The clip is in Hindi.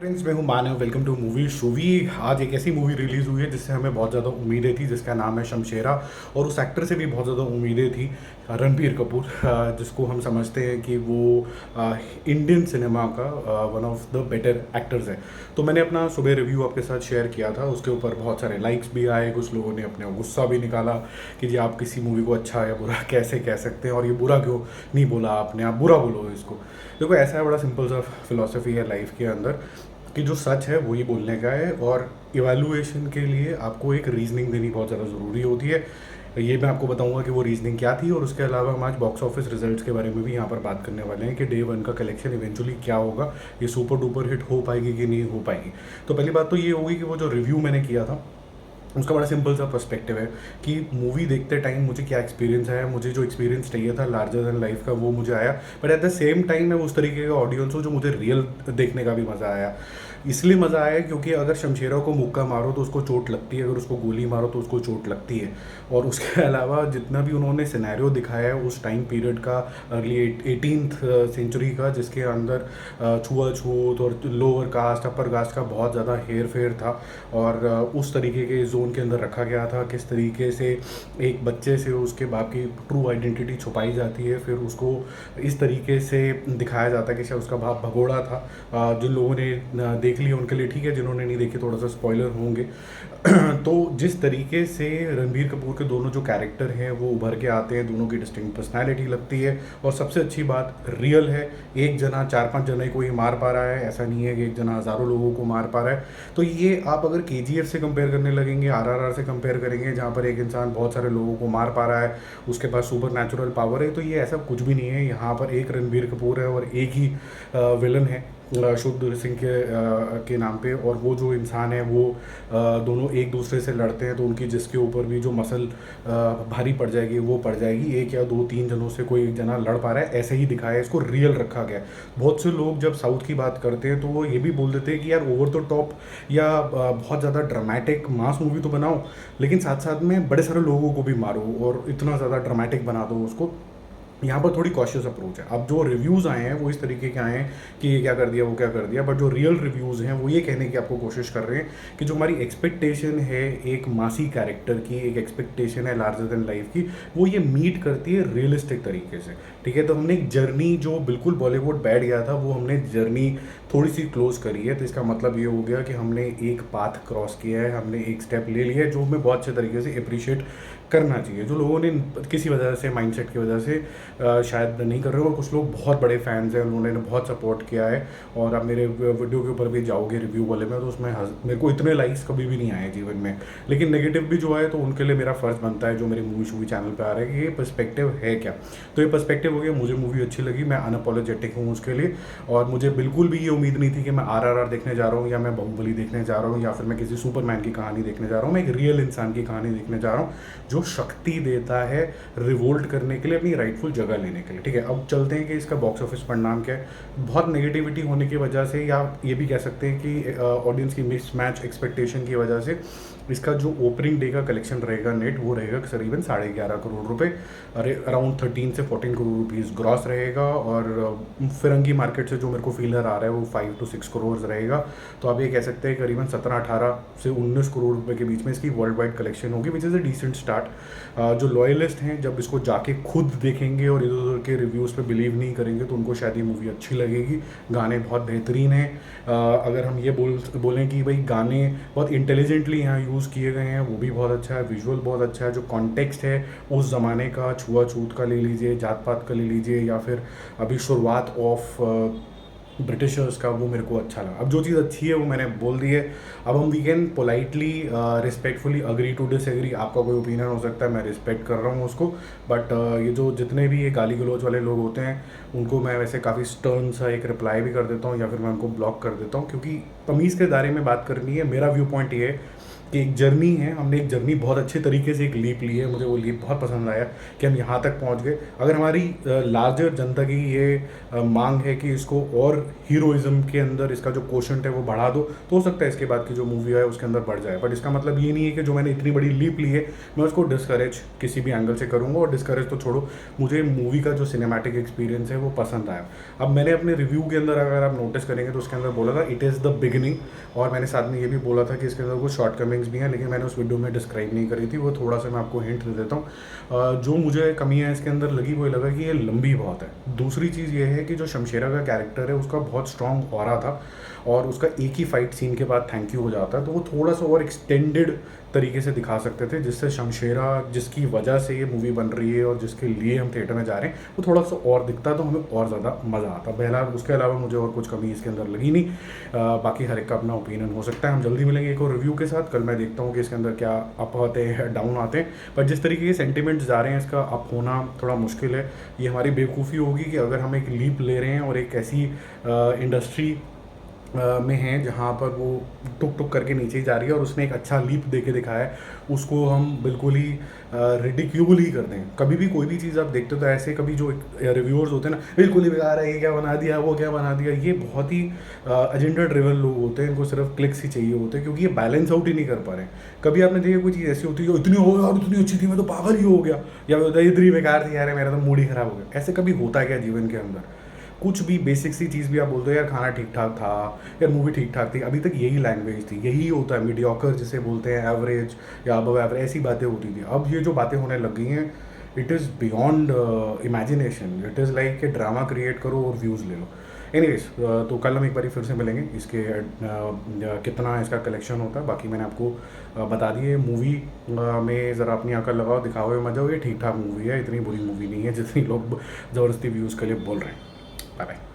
फ्रेंड्स, मैं हूं मानव। वेलकम टू मूवी शूवी। आज एक ऐसी मूवी रिलीज़ हुई है जिससे हमें बहुत ज़्यादा उम्मीदें थी, जिसका नाम है शमशेरा। और उस एक्टर से भी बहुत ज़्यादा उम्मीदें थी, रणबीर कपूर, जिसको हम समझते हैं कि वो इंडियन सिनेमा का one of the better actors है। तो मैंने अपना सुबह रिव्यू आपके साथ शेयर किया था। उसके ऊपर बहुत सारे लाइक्स भी आए, कुछ लोगों ने अपने गुस्सा भी निकाला कि जी आप किसी मूवी को अच्छा या बुरा कैसे कह सकते हैं, और ये बुरा क्यों नहीं बोला आपने, आप बुरा बोलो इसको। देखो, ऐसा है, बड़ा सिंपल सा फिलॉसफी है लाइफ के अंदर कि जो सच है वही बोलने का है, और इवैल्यूएशन के लिए आपको एक रीजनिंग देनी बहुत ज़्यादा ज़रूरी होती है। ये मैं आपको बताऊंगा कि वो रीजनिंग क्या थी, और उसके अलावा हम आज बॉक्स ऑफिस रिजल्ट्स के बारे में भी यहाँ पर बात करने वाले हैं कि डे वन का कलेक्शन इवेंचुअली क्या होगा, ये सुपर डुपर हिट हो पाएगी कि नहीं हो पाएगी। तो पहली बात तो ये होगी कि वो जो रिव्यू मैंने किया था उसका बड़ा सिंपल सा पर्सपेक्टिव है कि मूवी देखते टाइम मुझे क्या एक्सपीरियंस आया। मुझे जो एक्सपीरियंस चाहिए था लार्जर देन लाइफ का, वो मुझे आया। But at the same time मैं उस तरीके का ऑडियंस हूँ जो मुझे रियल देखने का भी मज़ा आया। इसलिए मज़ा आया क्योंकि अगर शमशेरा को मुक्का मारो तो उसको चोट लगती है, अगर उसको गोली मारो तो उसको चोट लगती है। और उसके अलावा जितना भी उन्होंने सिनेरियो दिखाया है उस टाइम पीरियड का, अर्ली 18th सेंचुरी का, जिसके अंदर छुआछूत और लोअर कास्ट अपर कास्ट का बहुत ज़्यादा हेर फेर था, और उस तरीके के जोन के अंदर रखा गया था। किस तरीके से एक बच्चे से उसके बाप की ट्रू आइडेंटिटी छुपाई जाती है, फिर उसको इस तरीके से दिखाया जाता है कि शायद उसका बाप भगोड़ा था। जिन लोगों ने देख लिया उनके लिए ठीक है, जिन्होंने नहीं देखी थोड़ा सा स्पॉइलर होंगे। तो जिस तरीके से रणबीर कपूर के दोनों जो कैरेक्टर हैं वो उभर के आते हैं, दोनों की डिस्टिंक्ट पर्सनैलिटी लगती है, और सबसे अच्छी बात रियल है। एक जना 4-5 जने को ही मार पा रहा है, ऐसा नहीं है कि एक जना हज़ारों लोगों को मार पा रहा है। तो ये आप अगर केजीएफ से कंपेयर करने लगेंगे, आरआरआर से कंपेयर करेंगे, जहाँ पर एक इंसान बहुत सारे लोगों को मार पा रहा है, उसके पास सुपर नेचुरल पावर है, तो ये ऐसा कुछ भी नहीं है। यहाँ पर एक रणबीर कपूर है और एक ही विलन है शुद्ध सिंह के नाम पे, और वो जो इंसान है वो दोनों एक दूसरे से लड़ते हैं, तो उनकी जिसके ऊपर भी जो मसल भारी पड़ जाएगी वो पड़ जाएगी। एक या दो तीन जनों से कोई एक जना लड़ पा रहा है, ऐसे ही दिखाया है, इसको रियल रखा गया है। बहुत से लोग जब साउथ की बात करते हैं तो वो ये भी बोल देते हैं कि यार ओवर द टॉप या बहुत ज़्यादा ड्रामेटिक मास मूवी तो बनाओ, लेकिन साथ साथ में बड़े सारे लोगों को भी मारो और इतना ज़्यादा ड्रामेटिक बना दो उसको। यहाँ पर थोड़ी कॉशियस अप्रोच है। अब जो रिव्यूज़ आए हैं वो इस तरीके के आए हैं कि ये क्या कर दिया वो क्या कर दिया, बट जो रियल रिव्यूज़ हैं वो ये कहने की आपको कोशिश कर रहे हैं कि जो हमारी एक्सपेक्टेशन है एक मासी कैरेक्टर की, एक एक्सपेक्टेशन है लार्जर देन लाइफ की, वो ये मीट करती है रियलिस्टिक तरीके से। ठीक है, तो हमने एक जर्नी जो बिल्कुल बॉलीवुड बैठ गया था वो हमने जर्नी थोड़ी सी क्लोज करी है। तो इसका मतलब ये हो गया कि हमने एक पाथ क्रॉस किया है, हमने एक स्टेप ले लिया है, जो हमें बहुत अच्छे तरीके से अप्रिशिएट करना चाहिए। जो लोगों ने किसी वजह से, माइंडसेट की वजह से शायद नहीं कर रहे हो, और कुछ लोग बहुत बड़े फैंस हैं, उन्होंने बहुत सपोर्ट किया है। और आप मेरे वीडियो के ऊपर भी जाओगे रिव्यू वाले में, तो उसमें मेरे को इतने लाइक्स कभी भी नहीं आए जीवन में, लेकिन नेगेटिव भी जो आए तो उनके लिए मेरा फ़र्ज़ बनता है, जो मेरे मूवी शूवी चैनल पर आ रहा है, कि ये पर्सपेक्टिव है क्या। तो ये पर्सपेक्टिव हो गया, मुझे मूवी अच्छी लगी, मैं अनअपोलोजेटिक हूँ उसके लिए। और मुझे बिल्कुल भी ये उम्मीद नहीं थी कि मैं आरआरआर देखने जा रहा हूँ, या मैं बाहुबली देखने जा रहा हूँ, या फिर मैं किसी सुपरमैन की कहानी देखने जा रहा हूँ। मैं एक रियल इंसान की कहानी देखने जा रहा हूँ जो शक्ति देता है रिवोल्ट करने के लिए, अपनी राइटफुल जगह लेने के लिए। ठीक है, अब चलते हैं कि इसका बॉक्स ऑफिस परिणाम क्या है। बहुत नेगेटिविटी होने की वजह से, या ये भी कह सकते हैं कि ऑडियंस की मिसमैच एक्सपेक्टेशन की वजह से, इसका जो ओपनिंग डे का कलेक्शन रहेगा नेट, वो रहेगा करीबन 11.5 करोड़ रुपए, अराउंड 13 से 14 करोड़ रुपीज़ ग्रॉस रहेगा। और फिरंगी मार्केट से जो मेरे को फीलर आ रहा है वो 5 to 6 करोड़ रहेगा। तो आप ये कह सकते हैं करीबन 17-18 से 19 करोड़ रुपए के बीच में इसकी वर्ल्ड वाइड कलेक्शन होगी, which is a decent start. जो लॉयलिस्ट हैं जब इसको जाके खुद देखेंगे और इधर उधर के रिव्यूज़ पे बिलीव नहीं करेंगे तो उनको शायद ये मूवी अच्छी लगेगी। गाने बहुत बेहतरीन हैं। अगर हम ये बोलें कि भाई गाने बहुत इंटेलिजेंटली यहाँ यूज़ किए गए हैं, वो भी बहुत अच्छा है। विजुअल बहुत अच्छा है। जो कॉन्टेक्स्ट है उस ज़माने का, छुआछूत का ले लीजिए, जात पात का ले लीजिए, या फिर अभी शुरुआत ऑफ ब्रिटिशर्स का, वो मेरे को अच्छा लगा। अब जो चीज़ अच्छी है वो मैंने बोल दी है। अब हम we can politely respectfully agree to disagree. आपका कोई ओपिनियन हो सकता है, मैं रिस्पेक्ट कर रहा हूँ उसको, बट ये जो जितने भी ये गाली गलौज वाले लोग होते हैं उनको मैं वैसे काफ़ी स्टर्न सा एक रिप्लाई भी कर देता हूँ, या फिर मैं उनको ब्लॉक कर देता हूँ, क्योंकि तमीज़ के दायरे में बात करनी है। मेरा व्यू पॉइंट ये है कि एक जर्नी है, हमने एक जर्नी बहुत अच्छे तरीके से एक लीप ली है, मुझे वो लीप बहुत पसंद आया कि हम यहाँ तक पहुँच गए। अगर हमारी लार्जर जनता की ये मांग है कि इसको और हीरोइज्म के अंदर इसका जो कोशंट है वो बढ़ा दो, तो हो सकता है इसके बाद की जो मूवी है उसके अंदर बढ़ जाए। बट इसका मतलब ये नहीं है कि जो मैंने इतनी बड़ी लीप ली है मैं उसको डिस्करेज किसी भी एंगल से करूँगा। और डिस्करेज तो छोड़ो, मुझे मूवी का जो सिनेमैटिक एक्सपीरियंस है वो पसंद आया। अब मैंने अपने रिव्यू के अंदर अगर आप नोटिस करेंगे तो उसके अंदर बोला था इट इज़ द बिगिनिंग, और मैंने साथ में ये भी बोला था कि इसके अंदर कुछ शॉर्टकमिंग्स भी हैं, लेकिन मैंने उस वीडियो में डिस्क्राइब नहीं करी थी। वो थोड़ा सा मैं आपको हिंट दे देता हूँ। जो मुझे कमियाँ इसके अंदर लगी वो ये लगा कि ये लंबी बहुत है। दूसरी चीज़ ये है कि जो शमशेरा का कैरेक्टर है उसका बहुत स्ट्रॉन्ग ऑरा था, और उसका एक ही फाइट सीन के बाद थैंक यू हो जाता है, तो वो थोड़ा सा और एक्सटेंडेड तरीके से दिखा सकते थे, जिससे शमशेरा जिसकी वजह से ये मूवी बन रही है और जिसके लिए हम थिएटर में जा रहे हैं वो थोड़ा सा और दिखता तो हमें और ज़्यादा मज़ा आता। बहरहाल उसके अलावा मुझे और कुछ कमी इसके अंदर लगी नहीं। बाकी हर एक का अपना ओपिनियन हो सकता है। हम जल्दी मिलेंगे एक और रिव्यू के साथ। कल मैं देखता हूँ कि इसके अंदर क्या अप आते हैं डाउन आते हैं, पर जिस तरीके के सेंटिमेंट्स जा रहे हैं इसका अप होना थोड़ा मुश्किल है। ये हमारी बेवकूफ़ी होगी कि अगर हम एक लीप ले रहे हैं और एक ऐसी इंडस्ट्री में हैं जहाँ पर वो टुक टुक करके नीचे ही जा रही है और उसने एक अच्छा लीप दे के दिखाया है, उसको हम बिल्कुल ही रिडिक्यूल ही कर दें। कभी भी कोई भी चीज़ आप देखते हो तो ऐसे कभी जो रिव्यूअर्स होते हैं ना, बिल्कुल ही बेकार है, ये क्या बना दिया, वो क्या बना दिया, ये बहुत ही एजेंडा ड्रिवन लोग होते हैं, इनको सिर्फ क्लिक्स ही चाहिए होते हैं, क्योंकि ये बैलेंस आउट ही नहीं कर पा रहे हैं। कभी आपने देखा कोई चीज़ ऐसी होती है जो इतनी हो यार इतनी अच्छी थी मैं तो पागल ही हो गया, या इतनी बेकार थी यार मेरा तो मूड ही खराब हो गया। ऐसे कभी होता है क्या जीवन के अंदर? कुछ भी बेसिक सी चीज़ भी आप बोलते हो यार खाना ठीक ठाक था, यार मूवी ठीक ठाक थी, अभी तक यही लैंग्वेज थी, यही होता है मीडियोकर जिसे बोलते हैं, एवरेज या अबव एवरेज, ऐसी बातें होती थी। अब ये जो बातें होने लग गई हैं it is beyond imagination, it is like कि ड्रामा क्रिएट करो और व्यूज़ ले लो। एनीवेज, तो कल हम एक बार फिर से मिलेंगे, इसके कितना इसका कलेक्शन होता है बाकी मैंने आपको बता दिए। मूवी में ज़रा अपनी अकल लगाओ, दिखाओ या मजा हो, ये ठीक ठाक मूवी है, इतनी बुरी मूवी नहीं है जितनी लोग ज़बरदस्ती व्यूज़ के लिए बोल रहे हैं। Bye bye.